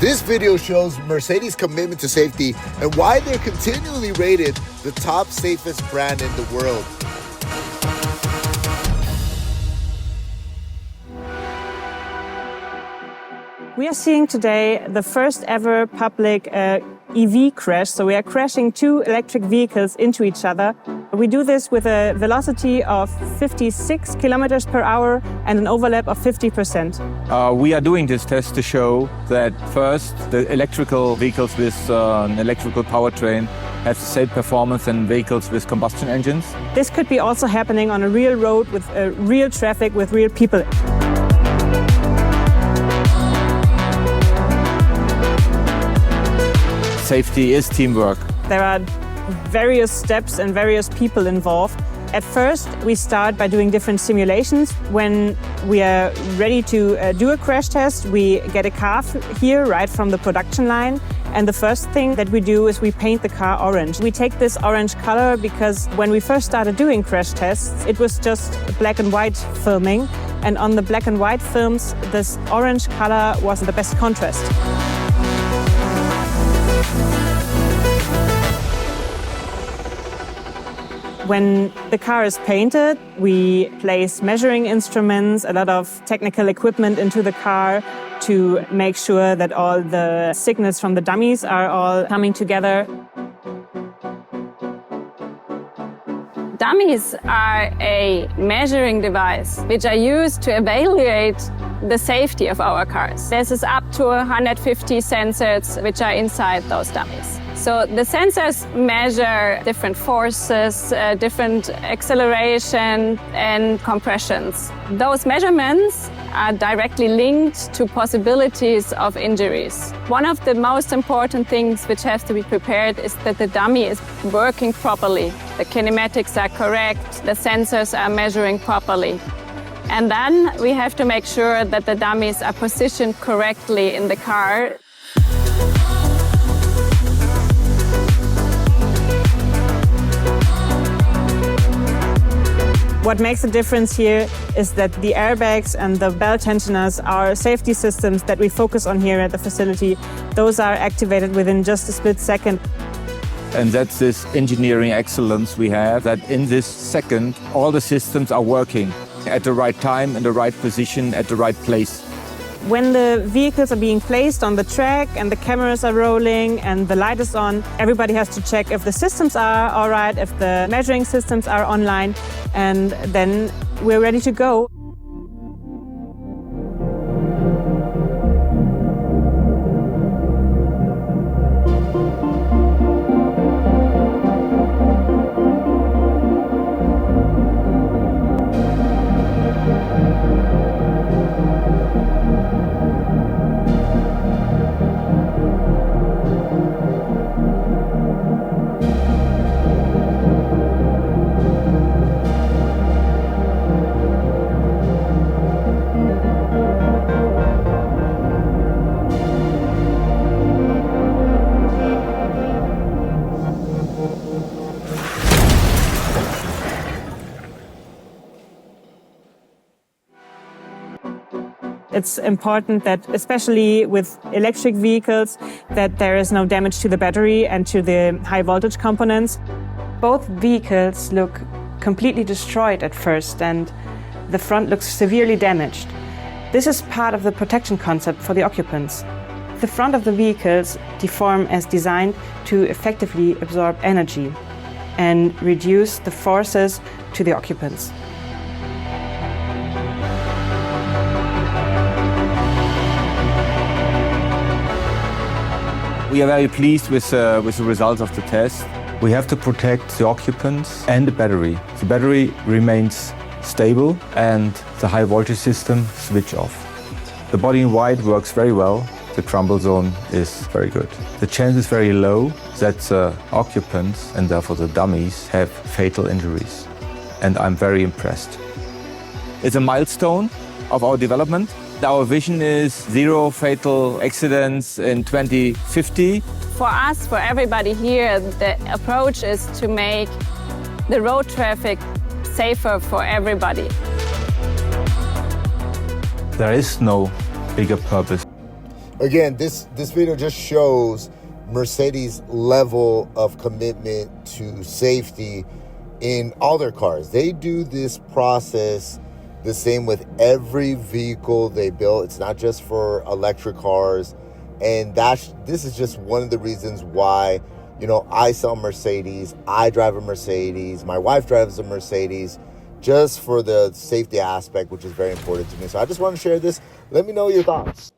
This video shows Mercedes' commitment to safety and why they're continually rated the top safest brand in the world. We are seeing today the first ever public EV crash. So we are crashing two electric vehicles into each other. We do this with a velocity of 56 kilometers per hour and an overlap of 50%. We are doing this test to show that first, the electrical vehicles with an electrical powertrain have the same performance than vehicles with combustion engines. This could be also happening on a real road with real traffic, with real people. Safety is teamwork. There are various steps and various people involved. At first, we start by doing different simulations. When we are ready to do a crash test, we get a car here right from the production line. And the first thing that we do is we paint the car orange. We take this orange color because when we first started doing crash tests, it was just black and white filming. And on the black and white films, this orange color was the best contrast. When the car is painted, we place measuring instruments, a lot of technical equipment into the car to make sure that all the signals from the dummies are all coming together. Dummies are a measuring device which are used to evaluate the safety of our cars. This is up to 150 sensors which are inside those dummies. So the sensors measure different forces, different acceleration and compressions. Those measurements are directly linked to possibilities of injuries. One of the most important things which has to be prepared is that the dummy is working properly. The kinematics are correct, the sensors are measuring properly. And then we have to make sure that the dummies are positioned correctly in the car. What makes a difference here is that the airbags and the belt tensioners are safety systems that we focus on here at the facility. Those are activated within just a split second. And that's this engineering excellence we have, that in this second, all the systems are working at the right time, in the right position, at the right place. When the vehicles are being placed on the track and the cameras are rolling and the light is on, everybody has to check if the systems are all right, if the measuring systems are online, and then we're ready to go. It's important that, especially with electric vehicles, that there is no damage to the battery and to the high voltage components. Both vehicles look completely destroyed at first, and the front looks severely damaged. This is part of the protection concept for the occupants. The front of the vehicles deform as designed to effectively absorb energy and reduce the forces to the occupants. We are very pleased with the results of the test. We have to protect the occupants and the battery. The battery remains stable and the high voltage system switch off. The body in white works very well. The crumble zone is very good. The chance is very low that the occupants and therefore the dummies have fatal injuries. And I'm very impressed. It's a milestone of our development. Our vision is 0 fatal accidents in 2050. For us, for everybody here, the approach is to make the road traffic safer for everybody. There is no bigger purpose. again, this video just shows Mercedes' level of commitment to safety in all their cars. They do this process the same with every vehicle they build. It's not just for electric cars. And this is just one of the reasons why, you know, I sell Mercedes, I drive a Mercedes, my wife drives a Mercedes, just for the safety aspect, which is very important to me. So I just want to share this. Let me know your thoughts.